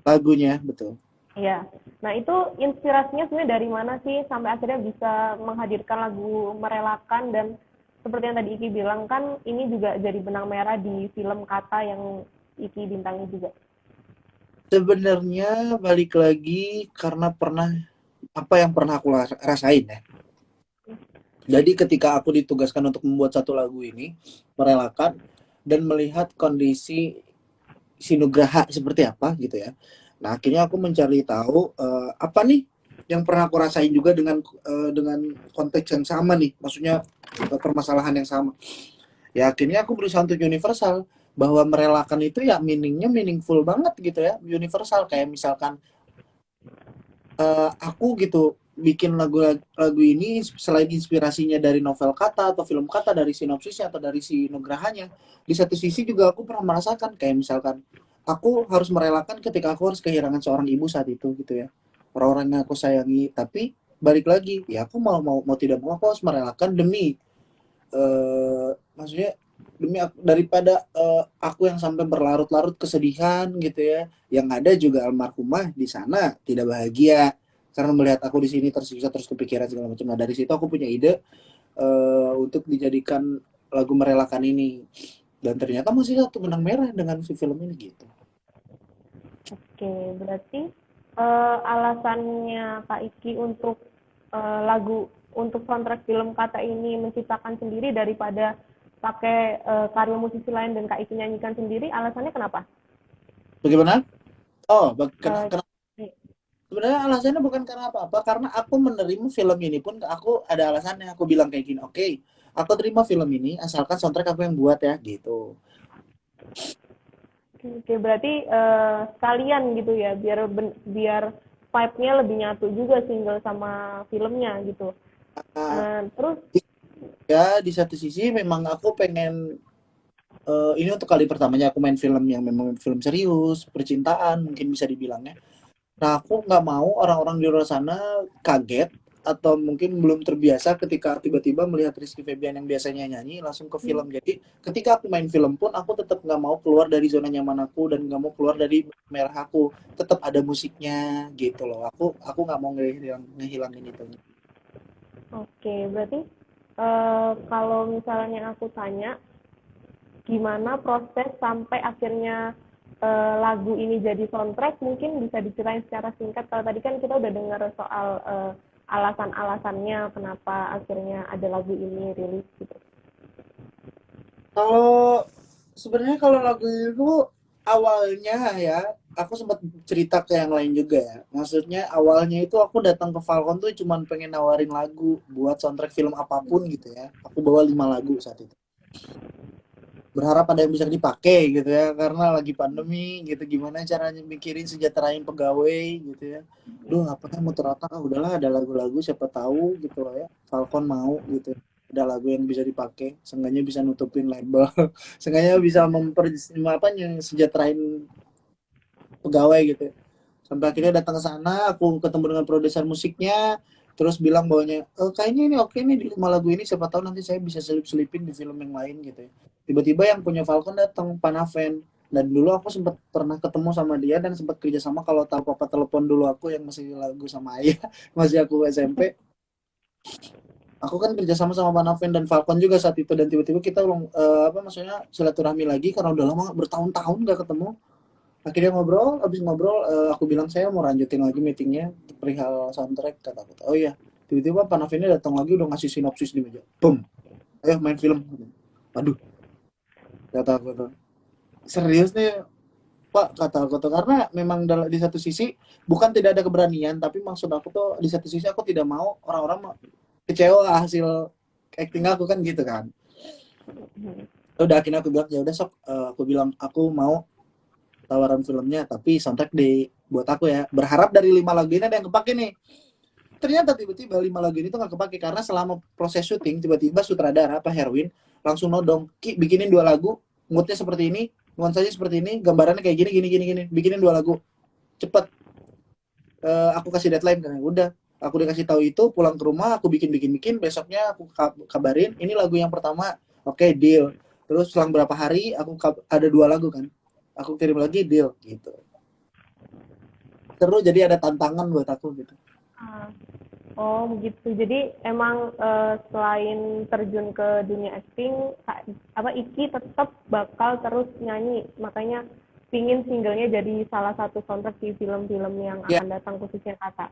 lagunya betul. Iya. Nah, itu inspirasinya sebenarnya dari mana sih sampai akhirnya bisa menghadirkan lagu Merelakan dan seperti yang tadi Iki bilang kan ini juga jadi benang merah di film Kata yang Iki bintangi juga. Sebenarnya balik lagi karena pernah apa yang pernah aku rasain ya. Jadi ketika aku ditugaskan untuk membuat satu lagu ini, merelakan dan melihat kondisi si Nugraha seperti apa gitu ya. Nah, akhirnya aku mencari tahu apa nih yang pernah aku rasain juga dengan konteks yang sama nih. Maksudnya permasalahan yang sama. Ya akhirnya aku berusaha untuk universal bahwa merelakan itu ya meaningnya meaningful banget gitu ya, universal kayak misalkan aku gitu bikin lagu ini selain inspirasinya dari novel Kata atau film Kata dari sinopsisnya atau dari si Nugrahanya, di satu sisi juga aku pernah merasakan kayak misalkan aku harus merelakan ketika aku harus kehilangan seorang ibu saat itu gitu ya, orang-orang yang aku sayangi, tapi balik lagi ya aku mau tidak mau aku harus merelakan demi maksudnya demi daripada aku yang sampai berlarut-larut kesedihan gitu ya, yang ada juga almarhumah di sana tidak bahagia karena melihat aku di sini tersiksa terus kepikiran segala macam. Nah dari situ aku punya ide untuk dijadikan lagu merelakan ini, dan ternyata masih satu benang merah dengan si film ini gitu. Oke, berarti alasannya Kak Iki untuk lagu untuk soundtrack film Kata ini menciptakan sendiri daripada pakai karya musisi lain dan Kak Iki nyanyikan sendiri, alasannya kenapa? Bagaimana? Oh, Eh, sebenarnya alasannya bukan karena apa-apa, karena aku menerima film ini pun aku ada alasannya. Aku bilang kayak gini, oke, aku terima film ini asalkan soundtrack aku yang buat ya gitu. Oke, berarti sekalian gitu ya, biar vibe-nya lebih nyatu juga single sama filmnya gitu. Nah, Terus, ya di satu sisi memang aku pengen ini untuk kali pertamanya aku main film yang memang film serius, percintaan mungkin bisa dibilangnya. Nah, aku nggak mau orang-orang di luar sana kaget atau mungkin belum terbiasa ketika tiba-tiba melihat Rizky Febian yang biasanya nyanyi langsung ke film. Jadi ketika aku main film pun aku tetap nggak mau keluar dari zona nyaman aku dan nggak mau keluar dari merah aku. Tetap ada musiknya gitu loh. Aku nggak mau ngehilangin itu. oke, berarti kalau misalnya aku tanya, gimana proses sampai akhirnya lagu ini jadi soundtrack, mungkin bisa diceritain secara singkat. Kalau tadi kan kita udah dengar soal alasan-alasannya kenapa akhirnya ada lagu ini rilis gitu. Kalau sebenarnya kalau lagu itu awalnya ya, aku sempat cerita ke yang lain juga ya. Maksudnya awalnya itu aku datang ke Falcon tuh cuman pengen nawarin lagu buat soundtrack film apapun gitu ya. Aku bawa 5 lagu saat itu. Berharap ada yang bisa dipakai gitu ya, karena lagi pandemi gitu. Gimana caranya mikirin sejahterain pegawai gitu ya. Duh, apa yang muter otak, udahlah ada lagu-lagu siapa tahu gitu lah ya. Falcon mau gitu. Ada lagu yang bisa dipakai, seenggaknya bisa nutupin label, seenggaknya bisa apa yang sejahterain pegawai gitu ya. Sampai akhirnya datang ke sana, aku ketemu dengan produser musiknya, terus bilang bahwanya kayaknya ini oke nih di 5 lagu ini, siapa tahu nanti saya bisa selip-selipin di film yang lain gitu ya. Tiba-tiba yang punya Falcon datang, Panaven, dan dulu aku sempat pernah ketemu sama dia dan sempat kerja sama. Kalau tahu papa telepon dulu aku yang masih lagu sama ayah, masih aku SMP, aku kan kerja sama sama Panaven dan Falcon juga saat itu, dan tiba-tiba kita apa maksudnya silaturahmi lagi karena udah lama bertahun-tahun gak ketemu. Akhirnya ngobrol, abis ngobrol aku bilang saya mau lanjutin lagi meetingnya perihal soundtrack, kata aku. Oh iya, tiba-tiba Pak Navinnya datang lagi udah ngasih sinopsis di meja. Boom, ayo main film. Waduh, kata aku tuh. Serius nih Pak, kata aku tuh. Karena memang di satu sisi bukan tidak ada keberanian, tapi maksud aku tuh di satu sisi aku tidak mau orang-orang kecewa hasil acting aku kan gitu kan. Udah akhirnya aku bilang ya udah sok, aku bilang aku mau tawaran filmnya tapi soundtrack di buat aku ya, berharap dari 5 lagu ini ada yang kepake nih. Ternyata tiba-tiba 5 lagu ini tuh gak kepake karena selama proses syuting tiba-tiba sutradara Pak Herwin langsung nodong, Ki bikinin 2 lagu, moodnya seperti ini, nuansanya seperti ini, gambarannya kayak gini gini gini gini, bikinin 2 lagu cepet. Aku kasih deadline kan, udah aku dikasih tahu itu, pulang ke rumah aku bikin bikin bikin, besoknya aku kabarin ini lagu yang pertama, oke, deal. Terus selang berapa hari aku ada 2 lagu kan, aku kirim lagi, deal gitu. seru jadi ada tantangan buat aku gitu. Ah, oh begitu. Jadi emang selain terjun ke dunia acting, Iki tetap bakal terus nyanyi. Makanya pingin singlenya jadi salah satu soundtrack di film-film yang Ya, akan datang khususnya Kata.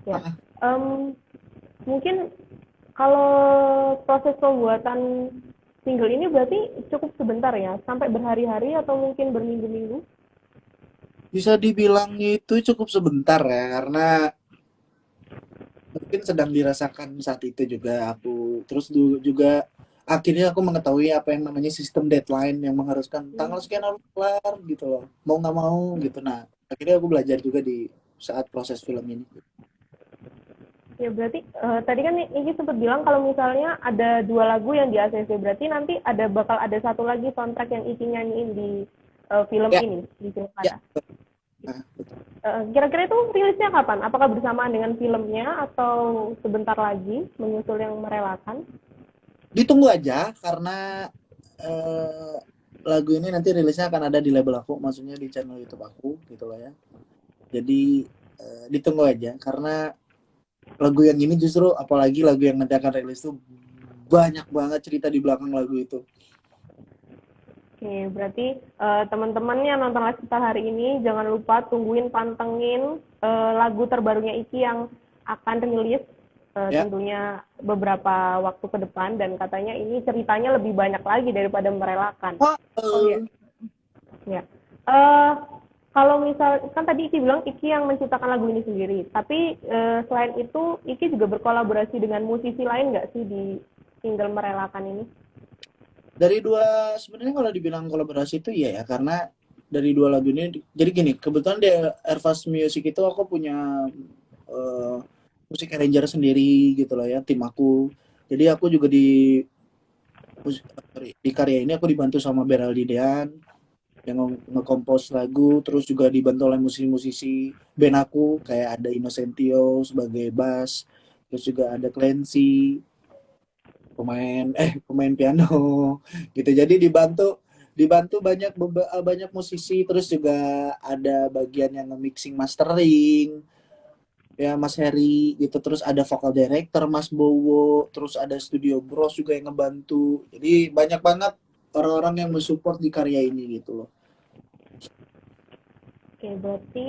Ya. ah, Em, Mungkin kalau proses pembuatan single ini berarti cukup sebentar ya, sampai berhari-hari atau mungkin berminggu-minggu? bisa dibilang itu cukup sebentar ya karena mungkin sedang dirasakan saat itu juga aku terus dulu juga akhirnya aku mengetahui apa yang namanya sistem deadline yang mengharuskan tanggal sekian harus kelar gitu loh mau nggak mau gitu. Nah akhirnya aku belajar juga di saat proses film ini. Ya berarti tadi kan Iki sempat bilang kalau misalnya ada 2 lagu yang di ACC, berarti nanti bakal ada satu lagi soundtrack yang Iki nyanyiin di film Ya, ini, di film ya, Kata. nah, betul. Kira-kira itu rilisnya kapan? Apakah bersamaan dengan filmnya atau sebentar lagi menyusul yang Merelakan? Ditunggu aja karena eh, lagu ini nanti rilisnya akan ada di label aku maksudnya di channel YouTube aku gitu loh ya. Jadi ditunggu aja karena lagu yang ini justru apalagi lagu yang nanti akan rilis tuh banyak banget cerita di belakang lagu itu. Oke, berarti teman-teman yang nonton Lifestyle hari ini jangan lupa tungguin, pantengin lagu terbarunya Iki yang akan rilis Ya. tentunya beberapa waktu ke depan, dan katanya ini ceritanya lebih banyak lagi daripada Merelakan. Oh, Oh ya, ya. Eh, Kalau misal kan tadi Iki bilang Iki yang menciptakan lagu ini sendiri, tapi selain itu Iki juga berkolaborasi dengan musisi lain nggak sih di single Merelakan ini? dari dua sebenarnya kalau dibilang kolaborasi itu iya ya karena dari dua lagu ini jadi gini kebetulan di Airfast Music itu aku punya eh, musik arranger sendiri gitu loh ya tim aku. Jadi aku juga di karya ini aku dibantu sama Beraldi Dean yang nge-compose lagu terus juga dibantu oleh musisi-musisi band aku kayak ada Innocentio sebagai bass terus juga ada Clancy pemain piano gitu jadi dibantu dibantu banyak musisi terus juga ada bagian yang nge-mixing mastering ya Mas Heri gitu terus ada vocal director Mas Bowo terus ada studio Bros juga yang ngebantu jadi banyak banget orang-orang yang mensupport di karya ini gitu loh. Oke, berarti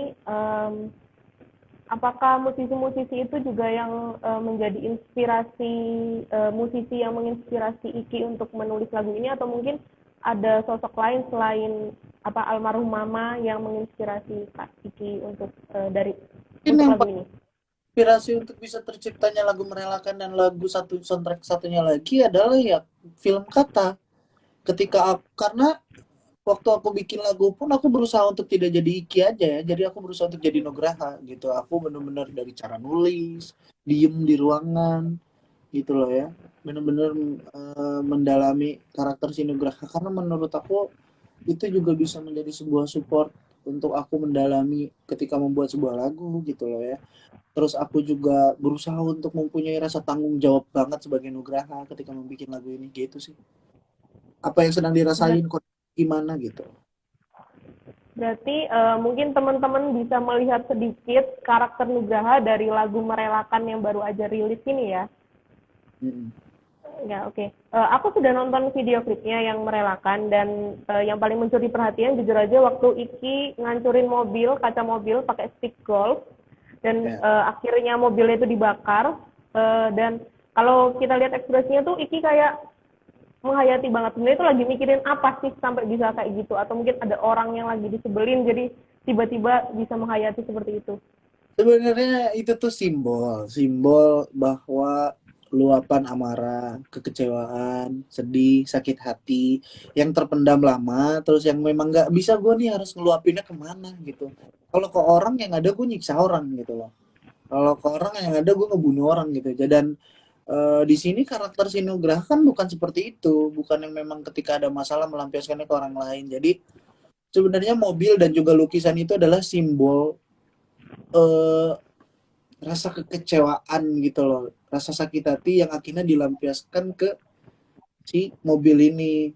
apakah musisi-musisi itu juga yang menjadi inspirasi, musisi yang menginspirasi Iki untuk menulis lagu ini, atau mungkin ada sosok lain selain almarhum Mama yang menginspirasi Kak Iki Mungkin untuk yang lagu ini? inspirasi untuk bisa terciptanya lagu Merelakan dan lagu satu soundtrack satunya lagi adalah ya film Kata ketika aku, karena waktu aku bikin lagu pun aku berusaha untuk tidak jadi Iki aja ya jadi aku berusaha untuk jadi Nugraha gitu aku bener-bener dari cara nulis diem di ruangan gitu loh ya bener-bener mendalami karakter si Nugraha karena menurut aku itu juga bisa menjadi sebuah support untuk aku mendalami ketika membuat sebuah lagu gitu loh ya terus aku juga berusaha untuk mempunyai rasa tanggung jawab banget sebagai Nugraha ketika membuat lagu ini gitu sih apa yang sedang Ber- dirasain kok gimana gitu. Berarti mungkin teman-teman bisa melihat sedikit karakter Nugraha dari lagu Merelakan yang baru aja rilis ini ya. Mm-mm. Ya, oke. Aku sudah nonton video klipnya yang Merelakan, dan yang paling mencuri perhatian jujur aja waktu Iki ngancurin kaca mobil pakai stick golf, dan Ya. akhirnya mobilnya itu dibakar. Dan kalau kita lihat ekspresinya tuh Iki kayak menghayati banget. Sebenarnya itu lagi mikirin apa sih sampai bisa kayak gitu, atau mungkin ada orang yang lagi disebelin jadi tiba-tiba bisa menghayati seperti itu. Sebenarnya itu tuh simbol bahwa luapan amarah, kekecewaan, sedih, sakit hati yang terpendam lama, terus yang memang nggak bisa gue nih harus ngeluapinnya kemana gitu. Kalau ke orang yang ada gue nyiksa orang gitu loh. Kalau ke orang yang ada gue ngebunuh orang gitu. Dan di sini karakter Sinugrah kan bukan seperti itu, bukan yang memang ketika ada masalah melampiaskannya ke orang lain. Jadi sebenarnya mobil dan juga lukisan itu adalah simbol eh, rasa kekecewaan gitu loh rasa sakit hati yang akhirnya dilampiaskan ke si mobil ini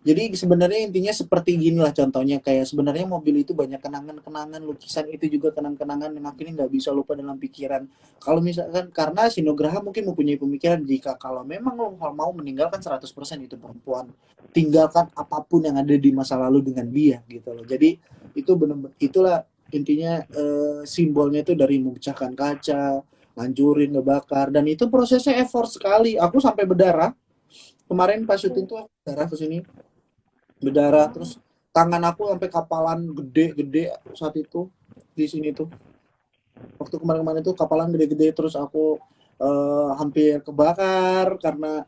Jadi sebenarnya intinya seperti gini lah contohnya, kayak sebenarnya mobil itu banyak kenangan-kenangan, lukisan itu juga kenangan-kenangan yang akhirnya nggak bisa lupa dalam pikiran. Kalau misalkan karena si Nugraha mungkin mempunyai pemikiran, jika kalau memang lo mau meninggalkan 100% itu perempuan, tinggalkan apapun yang ada di masa lalu dengan dia gitu loh. Jadi itu benar, itulah intinya, simbolnya itu dari memecahkan kaca, ngancurin, ngebakar, dan itu prosesnya effort sekali. Aku sampai berdarah kemarin pas syuting tuh, aku berdarah ke sini, berdarah, Oh, terus tangan aku sampai kapalan gede-gede saat itu di sini tuh. Waktu kemarin-kemarin itu kapalan gede-gede, terus aku hampir kebakar karena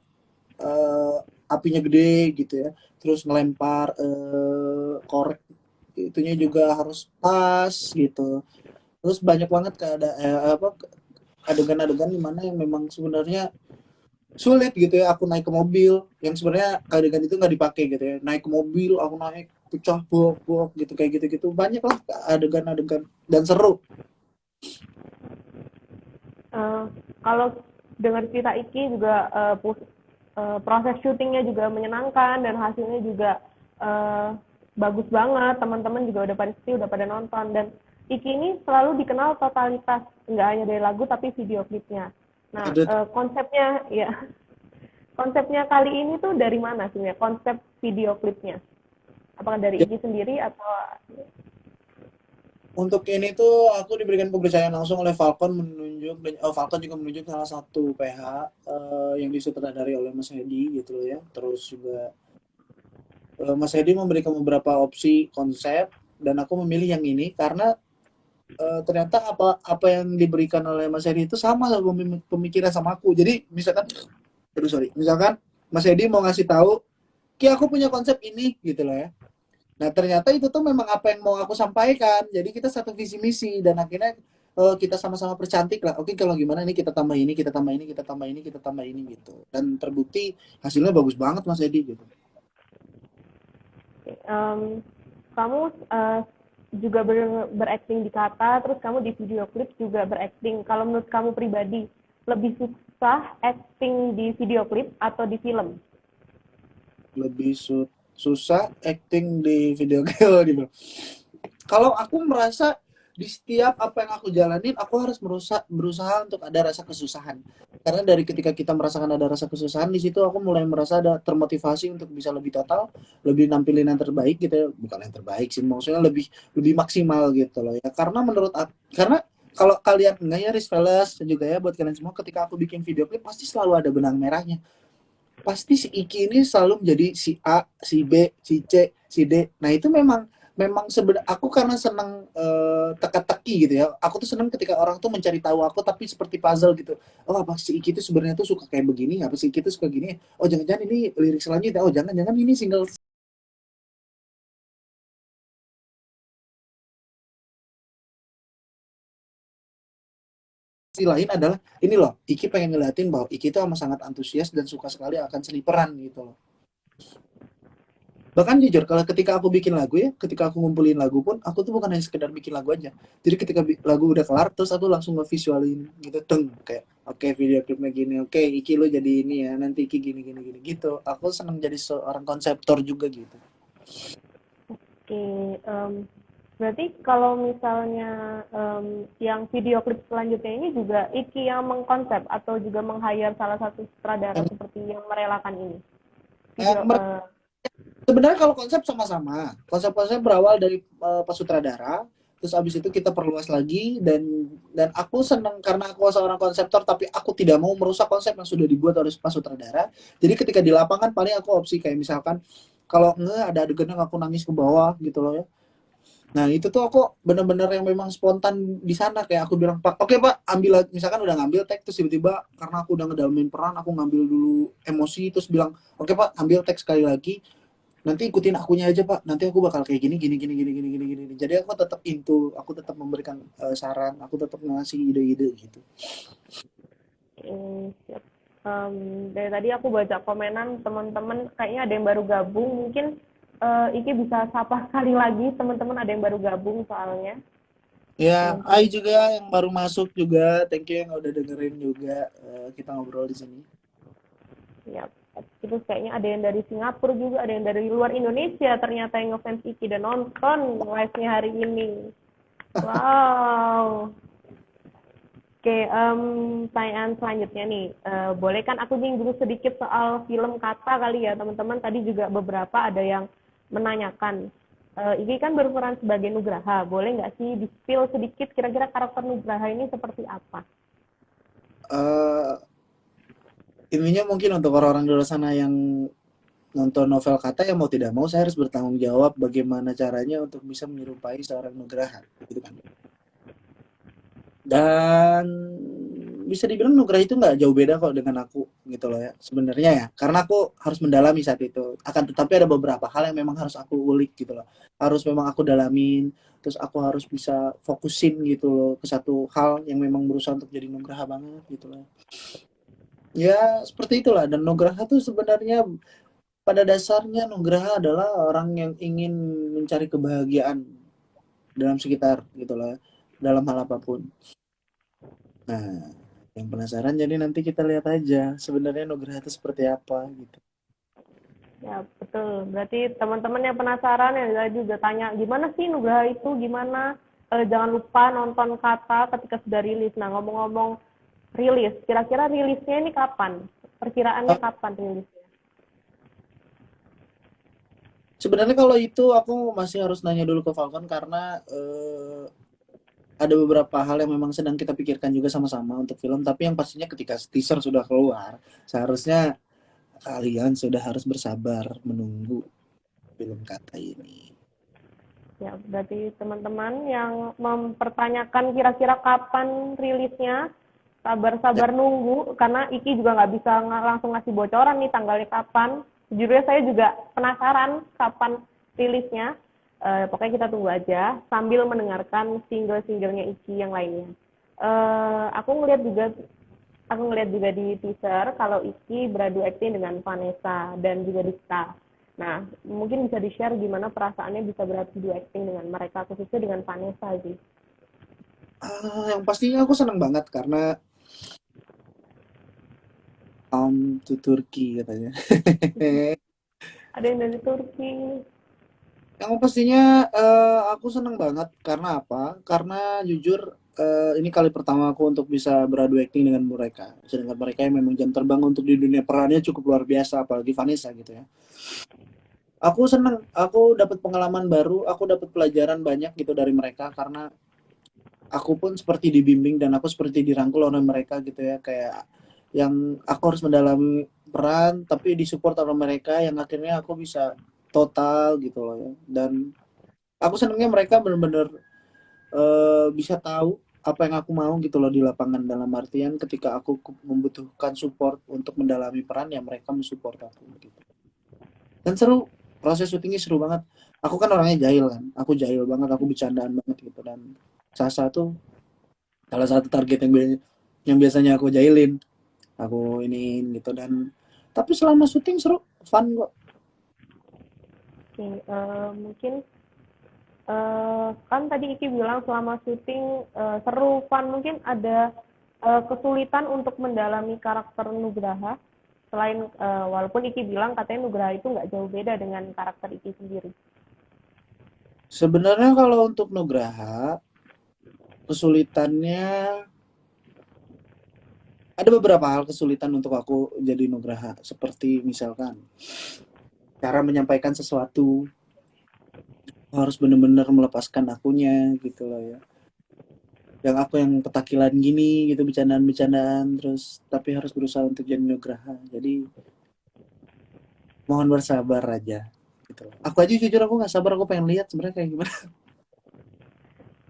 apinya gede gitu ya. Terus ngelempar korek itunya juga harus pas gitu. Terus banyak banget apa adegan-adegan dimana yang memang sebenarnya sulit gitu ya. Aku naik ke mobil yang sebenarnya adegan itu nggak dipakai gitu ya, naik ke mobil, aku naik pecah bok gitu, kayak gitu-gitu banyak lah adegan-adegan dan seru. eh, kalau dengar cerita Iki juga proses syutingnya juga menyenangkan dan hasilnya juga eh, bagus banget. Teman-teman juga udah pada nonton dan Iki ini selalu dikenal totalitas, nggak hanya dari lagu tapi video klipnya. Nah, Ada konsepnya ya konsepnya kali ini tuh dari mana sebenarnya konsep video klipnya? Apakah dari ya, Iki sendiri atau untuk ini tuh aku diberikan kepercayaan langsung oleh Falcon menunjuk, Falcon juga menunjuk salah satu PH yang disutradari oleh Mas Hedi gitu loh ya. Terus juga Mas Hedi memberikan beberapa opsi konsep dan aku memilih yang ini karena ternyata apa apa yang diberikan oleh Mas Hedi itu sama pemikiran sama aku. Jadi misalkan, aduh sorry, misalkan Mas Hedi mau ngasih tahu, Ki aku punya konsep ini gitu loh ya. Nah ternyata itu tuh memang apa yang mau aku sampaikan. Jadi kita satu visi misi dan akhirnya kita sama-sama percantik lah. Oke kalau gimana ini kita tambah ini, kita tambah ini, kita tambah ini, kita tambah ini gitu. Dan terbukti hasilnya bagus banget Mas Hedi gitu. em, kamu juga berakting di kata, terus kamu di video klip juga berakting. Kalau menurut kamu pribadi, lebih susah acting di video klip atau di film? Lebih susah acting di video game. Kalau aku merasa di setiap apa yang aku jalanin, aku harus berusaha untuk ada rasa kesusahan. Karena dari ketika kita merasakan ada rasa kesusahan, di situ aku mulai merasa ada termotivasi untuk bisa lebih total, lebih nampilin yang terbaik gitu ya. Bukan yang terbaik sih, maksudnya lebih lebih maksimal gitu loh ya. Karena menurut aku, karena kalau kalian enggak ya, Riz Velas juga ya, buat kalian semua, ketika aku bikin video klip pasti selalu ada benang merahnya. Pasti si Iki ini selalu menjadi si A, si B, si C, si D. Nah itu memang memang sebenarnya aku karena senang teka-teki gitu ya. Aku tuh senang ketika orang tuh mencari tahu aku tapi seperti puzzle gitu. Oh apa si Iki tuh sebenarnya tuh suka kayak begini? Apa si Iki tuh suka gini? Oh jangan-jangan ini lirik selanjutnya. Oh jangan-jangan ini single lain adalah ini loh. Iki pengen ngeliatin bahwa Iki tuh sangat antusias dan suka sekali akan seni peran gitu loh. Bahkan jujur kalau ketika aku bikin lagu ya, ketika aku ngumpulin lagu pun aku tuh bukan hanya sekedar bikin lagu aja. Jadi ketika lagu udah kelar terus aku langsung ngevisualin gitu, kayak oke, video klipnya gini, oke Iki lo jadi ini ya, nanti Iki gini gini gini gitu. Aku seneng jadi seorang konseptor juga gitu. Oke, berarti kalau misalnya yang video klip selanjutnya ini juga Iki yang mengkonsep atau juga meng-hire salah satu sutradara Em, seperti yang merelakan ini? Video, em, Sebenarnya kalau konsep sama-sama. Konsep-konsep berawal dari Pak Sutradara, terus abis itu kita perluas lagi, dan aku senang karena aku seorang konseptor tapi aku tidak mau merusak konsep yang sudah dibuat oleh Pak Sutradara. Jadi ketika di lapangan paling aku opsi kayak misalkan kalau ada adegan yang aku nangis ke bawah gitu loh ya. Nah itu tuh aku bener-bener yang memang spontan di sana, kayak aku bilang Pak, oke Pak, ambil, misalkan udah ngambil tag terus tiba-tiba karena aku udah ngedalamin peran, aku ngambil dulu emosi terus bilang oke Pak, ambil tag sekali lagi, nanti ikutin akunya aja Pak, nanti aku bakal kayak gini gini gini gini gini gini gini. Jadi aku tetap aku tetap memberikan saran, aku tetap ngasih ide-ide gitu. Siap. Dari tadi aku baca komenan teman-teman kayaknya ada yang baru gabung. Mungkin Iki bisa sapa sekali lagi teman-teman ada yang baru gabung soalnya Ya, Ai teman-teman. juga yang baru masuk juga, thank you yang udah dengerin juga kita ngobrol di sini. Siap. Terus kayaknya ada yang dari Singapura juga, ada yang dari luar Indonesia ternyata yang ngefans Iki dan nonton live-nya hari ini. Wow. Oke, pertanyaan selanjutnya nih. Boleh kan aku nyinggung sedikit soal film Kata kali ya, teman-teman. Tadi juga beberapa ada yang menanyakan. Iki kan berperan sebagai Nugraha. Boleh nggak sih di-spill sedikit kira-kira karakter Nugraha ini seperti apa? Eh intinya mungkin untuk orang-orang di luar sana yang nonton novel Kata, ya mau tidak mau saya harus bertanggung jawab bagaimana caranya untuk bisa menyerupai seorang Nugraha, gitu kan. Dan bisa dibilang Nugraha itu nggak jauh beda kok dengan aku, gitu loh ya. Sebenarnya ya, karena aku harus mendalami saat itu. Akan tetapi ada beberapa hal yang memang harus aku ulik gitu loh. Harus memang aku dalamin, terus aku harus bisa fokusin gitu loh ke satu hal yang memang berusaha untuk jadi Nugraha banget gitu loh. Ya, seperti itulah. Dan Nugraha tuh sebenarnya pada dasarnya Nugraha adalah orang yang ingin mencari kebahagiaan dalam sekitar gitu loh, dalam hal apapun. Nah, yang penasaran jadi nanti kita lihat aja sebenarnya Nugraha itu seperti apa gitu. Ya, betul. Berarti teman-teman yang penasaran yang tadi juga tanya, gimana sih Nugraha itu, gimana? Jangan lupa nonton Kata ketika sudah rilis. Nah, ngomong-ngomong rilis, kira-kira rilisnya ini kapan? Perkiraannya Oh, kapan rilisnya? sebenarnya kalau itu aku masih harus nanya dulu ke Falcon karena ada beberapa hal yang memang sedang kita pikirkan juga sama-sama untuk film, tapi yang pastinya ketika teaser sudah keluar, seharusnya kalian sudah harus bersabar menunggu film Kata ini. Ya, berarti teman-teman yang mempertanyakan kira-kira kapan rilisnya, Ya, sabar-sabar nunggu, karena Iki juga nggak bisa langsung ngasih bocoran nih tanggalnya kapan. Sejujurnya saya juga penasaran kapan rilisnya. Pokoknya kita tunggu aja sambil mendengarkan single-singlenya Iki yang lainnya. Eh, aku ngeliat juga aku ngeliat juga di teaser kalau Iki beradu acting dengan Vanessa dan juga Dista. Nah, mungkin bisa di-share gimana perasaannya bisa beradu acting dengan mereka, khususnya dengan Vanessa sih. yang pastinya aku senang banget karena to Turkey katanya. Ada yang dari Turki. Yang pastinya aku seneng banget karena apa? Karena jujur ini kali pertama aku untuk bisa beradu acting dengan mereka. Sedangkan mereka yang memang jam terbang untuk di dunia perannya cukup luar biasa, apalagi Vanessa gitu ya. Aku seneng, aku dapat pengalaman baru, aku dapat pelajaran banyak gitu dari mereka karena aku pun seperti dibimbing dan aku seperti dirangkul oleh mereka gitu ya, kayak yang aku harus mendalami peran tapi disupport oleh mereka yang akhirnya aku bisa total gitu loh ya. Dan aku senangnya mereka benar-benar bisa tahu apa yang aku mau gitu loh di lapangan, dalam artian ketika aku membutuhkan support untuk mendalami peran ya mereka mensupport aku gitu. Dan seru, proses syutingnya seru banget. Aku kan orangnya jahil kan, aku jahil banget, aku bercandaan banget gitu. Dan Sasa tuh salah satu target yang biasanya aku jahilin, aku iniin gitu. Dan tapi selama syuting seru, fun kok. Oke, mungkin kan tadi Iki bilang selama syuting seru, fun. Mungkin ada kesulitan untuk mendalami karakter Nugraha. Selain walaupun Iki bilang katanya Nugraha itu nggak jauh beda dengan karakter Iki sendiri. Sebenarnya kalau untuk Nugraha kesulitannya, ada beberapa hal kesulitan untuk aku jadi Nugraha, seperti misalkan cara menyampaikan sesuatu, harus benar-benar melepaskan akunya gitu loh ya. Yang aku yang petakilan gini gitu, bercandaan-bercandaan terus, tapi harus berusaha untuk jadi Nugraha. Jadi mohon bersabar aja gitu loh. Aku aja jujur aku nggak sabar, aku pengen lihat sebenarnya kayak gimana.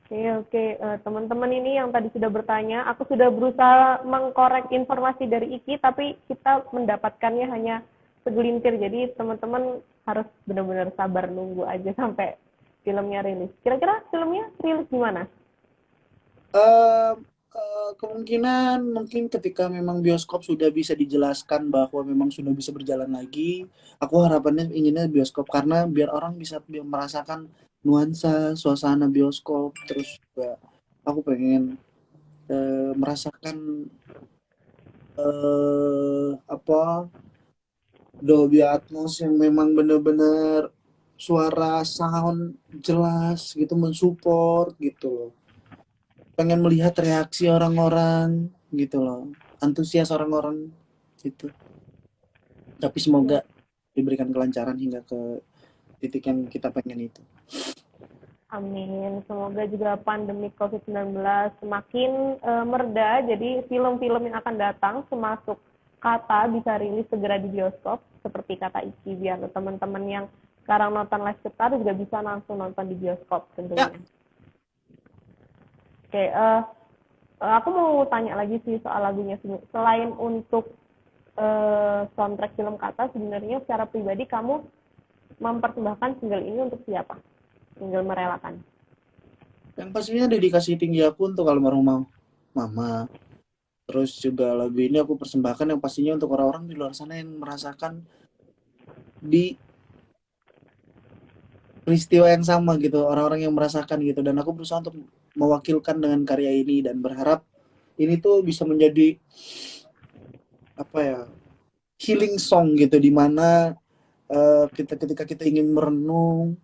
Oke, oke. Teman-teman ini yang tadi sudah bertanya, aku sudah berusaha mengkorek informasi dari Iki, tapi kita mendapatkannya hanya segelintir. Jadi teman-teman harus benar-benar sabar nunggu aja sampai filmnya rilis. Kira-kira filmnya rilis gimana? Eh, kemungkinan mungkin ketika memang bioskop sudah bisa dijelaskan bahwa memang sudah bisa berjalan lagi, aku harapannya inginnya bioskop karena biar orang bisa merasakan nuansa suasana bioskop. Terus juga aku pengen merasakan apa Dolby Atmos yang memang bener-bener suara sound jelas gitu, mensupport gitu loh. Pengen melihat reaksi orang-orang gitu loh, antusias orang-orang gitu. Tapi semoga Ya, diberikan kelancaran hingga ke titik yang kita pengen itu. amin. Semoga juga pandemi COVID-19 semakin mereda, jadi film-film yang akan datang termasuk Kata bisa rilis segera di bioskop seperti kata Iki, biar teman-teman yang sekarang nonton live sekitar juga bisa langsung nonton di bioskop Ya, tentunya. Oke, aku mau tanya lagi sih soal lagunya. Selain untuk soundtrack film Kata, sebenarnya secara pribadi kamu mempersembahkan single ini untuk siapa? Single Merelakan. yang pastinya dedikasi tinggi aku untuk almarhum mama. Terus juga lagu ini aku persembahkan yang pastinya untuk orang-orang di luar sana yang merasakan di peristiwa yang sama gitu, orang-orang yang merasakan gitu. Dan aku berusaha untuk mewakilkan dengan karya ini dan berharap ini tuh bisa menjadi apa ya, healing song gitu, dimana kita ketika kita ingin merenung,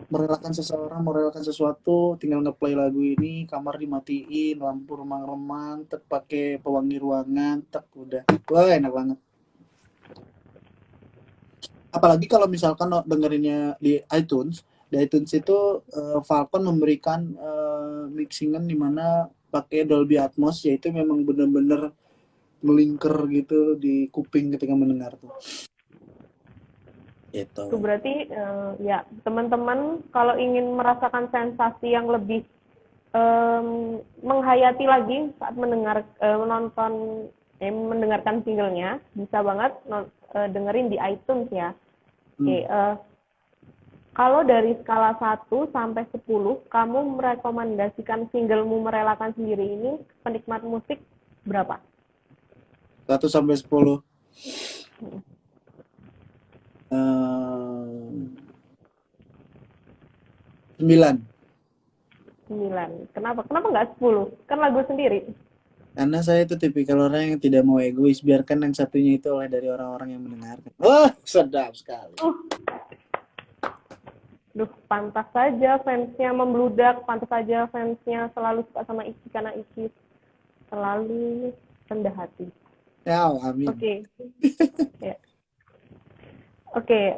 merelakan seseorang, merelakan sesuatu, tinggal ngeplay lagu ini, kamar dimatiin, lampu remang-remang, tek pakai pewangi ruangan, tek udah, wah enak banget. Apalagi kalau misalkan dengerinnya di iTunes itu Falcon memberikan mixingan di mana pakai Dolby Atmos, yaitu memang bener-bener melingkar gitu di kuping ketika mendengar tuh. Itu Itu. berarti ya teman-teman kalau ingin merasakan sensasi yang lebih menghayati lagi saat menonton mendengarkan singlenya, bisa banget dengerin di iTunes ya. Oke, Hmm. kalau dari skala 1 sampai 10, kamu merekomendasikan singlemu Merelakan sendiri ini penikmat musik berapa? 1 sampai 10. 9. 9. Kenapa? Kenapa nggak 10? Kan lagu sendiri. Karena saya itu tipikal orang yang tidak mau egois, biarkan yang satunya itu oleh dari orang-orang yang mendengarkan. Wah, sedap sekali. Uh, Duh, pantas saja fansnya membludak, pantas saja fansnya selalu suka sama Iki karena Iki selalu rendah hati. Ya, amin. Oke, ya. Oke,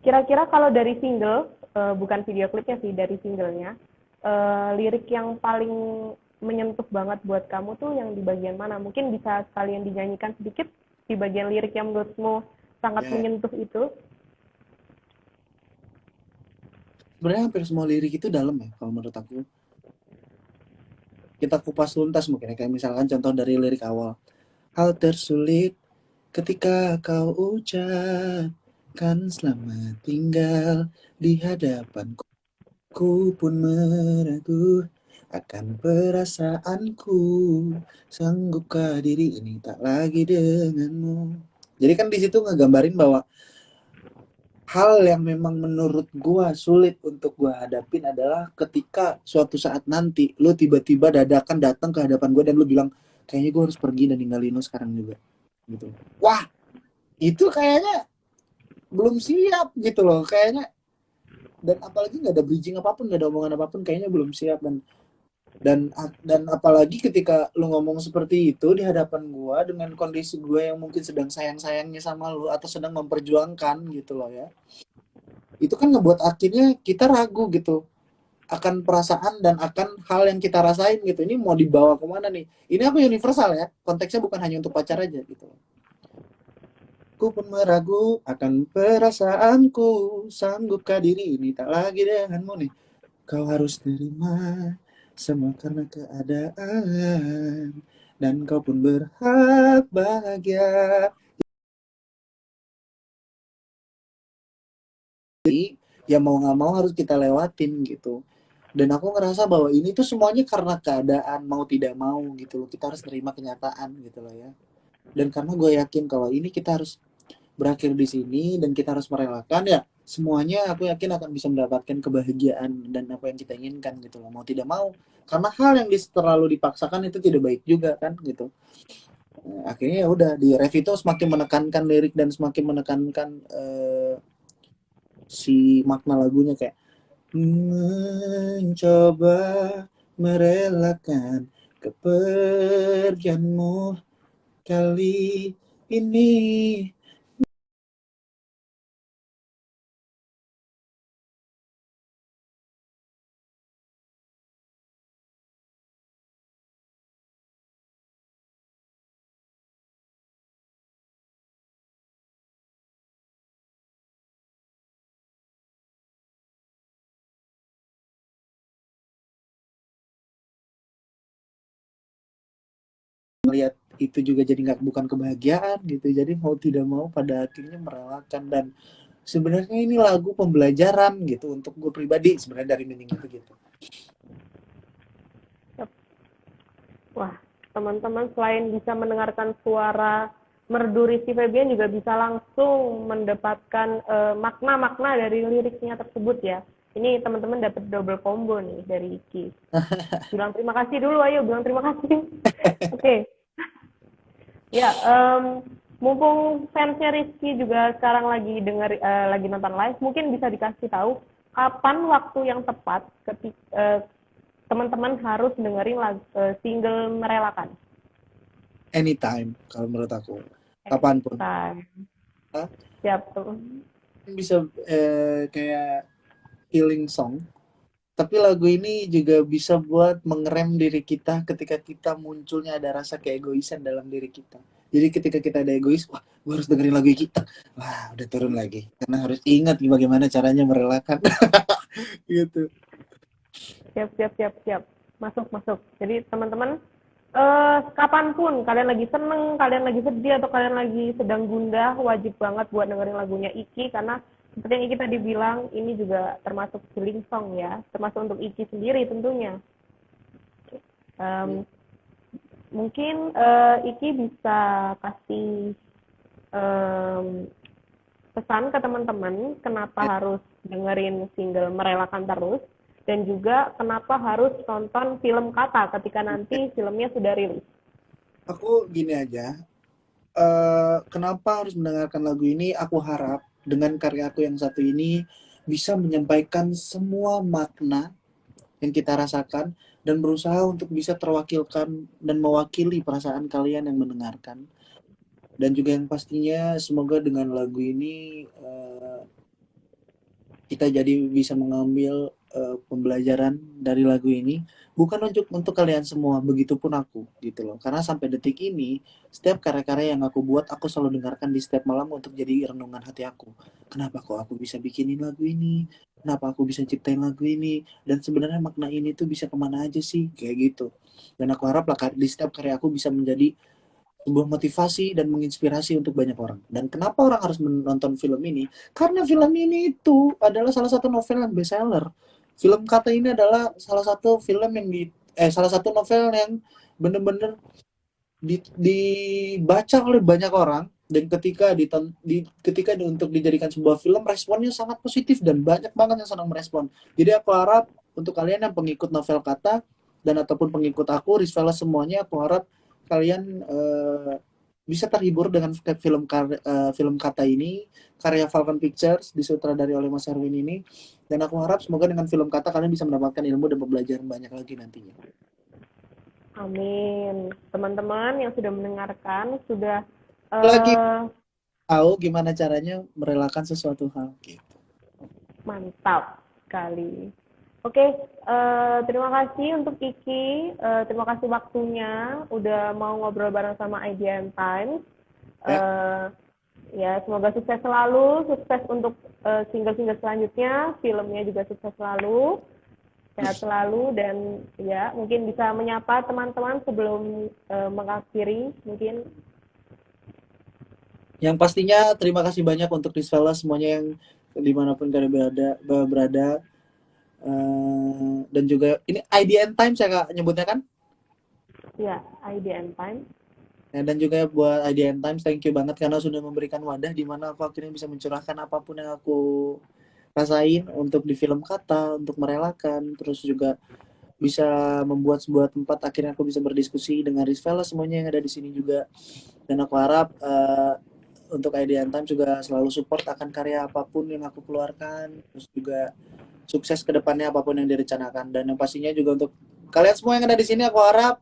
kira-kira kalau dari single, bukan video klipnya sih, dari singlenya, lirik yang paling menyentuh banget buat kamu tuh yang di bagian mana? Mungkin bisa sekalian dinyanyikan sedikit di bagian lirik yang menurutmu sangat Ya, menyentuh itu. sebenarnya hampir semua lirik itu dalam ya, kalau menurut aku. Kita kupas tuntas mungkin ya, kayak misalkan contoh dari lirik awal. Hal tersulit ketika kau ucapkan selamat tinggal di hadapanku. Ku pun meragu akan perasaanku. Sanggupkah diri ini tak lagi denganmu. Jadi kan di situ ngegambarin bahwa hal yang memang menurut gua sulit untuk gua hadapin adalah ketika suatu saat nanti lu tiba-tiba dadakan datang ke hadapan gua dan lu bilang kayaknya gua harus pergi dan ninggalin lu sekarang juga gitu. Wah, itu kayaknya belum siap gitu loh kayaknya, dan apalagi nggak ada bridging apapun, nggak ada omongan apapun, kayaknya belum siap. Dan apalagi ketika lu ngomong seperti itu di hadapan gua dengan kondisi gua yang mungkin sedang sayang-sayangnya sama lu atau sedang memperjuangkan gitu loh ya, itu kan ngebuat akhirnya kita ragu gitu akan perasaan dan akan hal yang kita rasain gitu, ini mau dibawa kemana nih, ini aku universal ya, konteksnya bukan hanya untuk pacar aja gitu. Ku pun meragu akan perasaanku, sanggupkah diri ini tak lagi denganmu nih. Kau harus terima semua karena keadaan, dan kau pun berhak bahagia. Ya mau nggak mau harus kita lewatin gitu. Dan aku ngerasa bahwa ini tuh semuanya karena keadaan, mau tidak mau gitu loh. Kita harus terima kenyataan gitu loh ya. Dan karena gue yakin kalau ini kita harus berakhir di sini dan kita harus merelakan ya, semuanya aku yakin akan bisa mendapatkan kebahagiaan dan apa yang kita inginkan gitu loh, mau tidak mau, karena hal yang terlalu dipaksakan itu tidak baik juga kan gitu. Akhirnya ya udah di Revito semakin menekankan lirik dan semakin menekankan si makna lagunya kayak mencoba merelakan kepergianmu kali ini. Melihat itu juga jadi nggak bukan kebahagiaan gitu, jadi mau tidak mau pada akhirnya merelakan. Dan sebenarnya ini lagu pembelajaran gitu untuk gue pribadi sebenarnya dari Nining itu gitu. Yap. Wah, teman-teman selain bisa mendengarkan suara merdu Rizky Febian juga bisa langsung mendapatkan makna-makna dari liriknya tersebut ya. Ini teman-teman dapat double combo nih dari Iki. Bilang terima kasih dulu, ayo bilang terima kasih. Oke, okay. Ya, mumpung fansnya Rizky juga sekarang lagi lagi nonton live, mungkin bisa dikasih tahu kapan waktu yang tepat ketika teman-teman harus dengerin single Merelakan. Anytime kalau menurut aku, kapanpun. Anytime. Nah, Siap tuh. bisa kayak healing song. Tapi lagu ini juga bisa buat mengerem diri kita ketika kita munculnya ada rasa keegoisan dalam diri kita. Jadi ketika kita ada egois, wah, gue harus dengerin lagu kita. Wah, udah turun lagi. Karena harus ingat bagaimana caranya merelakan. Gitu. Siap, siap, siap, siap. Masuk, masuk. Jadi teman-teman, kapanpun kalian lagi seneng, kalian lagi sedih, atau kalian lagi sedang gundah, wajib banget buat dengerin lagunya Iki, karena seperti yang Iki tadi bilang, ini juga termasuk healing song ya, termasuk untuk Iki sendiri tentunya. Um, Mungkin Iki bisa kasih um, pesan ke teman-teman kenapa Ya, harus dengerin single Merelakan terus, dan juga kenapa harus nonton film Kata ketika nanti filmnya sudah rilis. aku gini aja. Kenapa harus mendengarkan lagu ini? Aku harap dengan karya aku yang satu ini bisa menyampaikan semua makna yang kita rasakan dan berusaha untuk bisa terwakilkan dan mewakili perasaan kalian yang mendengarkan. Dan juga yang pastinya semoga dengan lagu ini kita jadi bisa mengambil pembelajaran dari lagu ini, bukan untuk kalian semua, begitupun aku gitu loh, karena sampai detik ini setiap karya-karya yang aku buat aku selalu dengarkan di setiap malam untuk jadi renungan hati aku. Kenapa kok aku bisa bikinin lagu ini, kenapa aku bisa ciptain lagu ini, dan sebenarnya makna ini tuh bisa kemana aja sih, kayak gitu. Dan aku harap lah di setiap karya aku bisa menjadi sebuah motivasi dan menginspirasi untuk banyak orang. Dan kenapa orang harus menonton film ini? Karena film ini itu adalah salah satu novel yang bestseller. Film Kata ini adalah salah satu film yang salah satu novel yang benar-benar dibaca oleh banyak orang, dan ketika untuk dijadikan sebuah film responnya sangat positif dan banyak banget yang senang merespon. Jadi aku harap untuk kalian yang pengikut novel Kata dan ataupun pengikut aku Rizvela semuanya, aku harap kalian bisa terhibur dengan film Kata ini, karya Falcon Pictures disutradari oleh Mas Erwin ini. Dan aku harap semoga dengan film Kata kalian bisa mendapatkan ilmu dan pembelajaran banyak lagi nantinya. Amin. Teman-teman yang sudah mendengarkan sudah Lagi uh, tahu gimana caranya merelakan sesuatu hal gitu. mantap sekali. Oke, terima kasih untuk Iki. Terima kasih waktunya udah mau ngobrol bareng sama IDN Times. Ya, Uh, Ya, semoga sukses selalu, sukses untuk single-single selanjutnya, filmnya juga sukses selalu, sehat selalu, dan ya mungkin bisa menyapa teman-teman sebelum mengakhiri mungkin. yang pastinya terima kasih banyak untuk Rizvela semuanya yang dimanapun kalian berada. Dan juga ini IDN Time saya kak nyebutnya kan. Ya, IDN Time. Ya, dan juga buat IDN Times, thank you banget karena sudah memberikan wadah di mana aku akhirnya bisa mencurahkan apapun yang aku rasain untuk di film Kata, untuk merelakan, terus juga bisa membuat sebuah tempat akhirnya aku bisa berdiskusi dengan Rizvela semuanya yang ada di sini juga. Dan aku harap untuk IDN Time juga selalu support akan karya apapun yang aku keluarkan, terus juga sukses ke depannya apapun yang direncanakan. Dan yang pastinya juga untuk kalian semua yang ada di sini, aku harap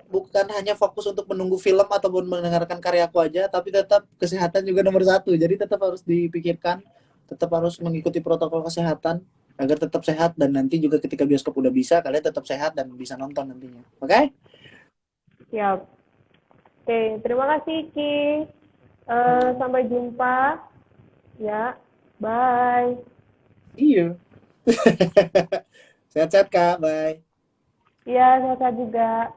bukan hanya fokus untuk menunggu film ataupun mendengarkan karyaku aja, tapi tetap kesehatan juga nomor satu. Jadi tetap harus dipikirkan, tetap harus mengikuti protokol kesehatan agar tetap sehat, dan nanti juga ketika bioskop udah bisa, kalian tetap sehat dan bisa nonton nantinya. Oke? Okay? Siap. Oke, terima kasih Ki. Sampai jumpa. Ya, bye. Iya. Sehat-sehat Kak, bye. Iya, sehat juga.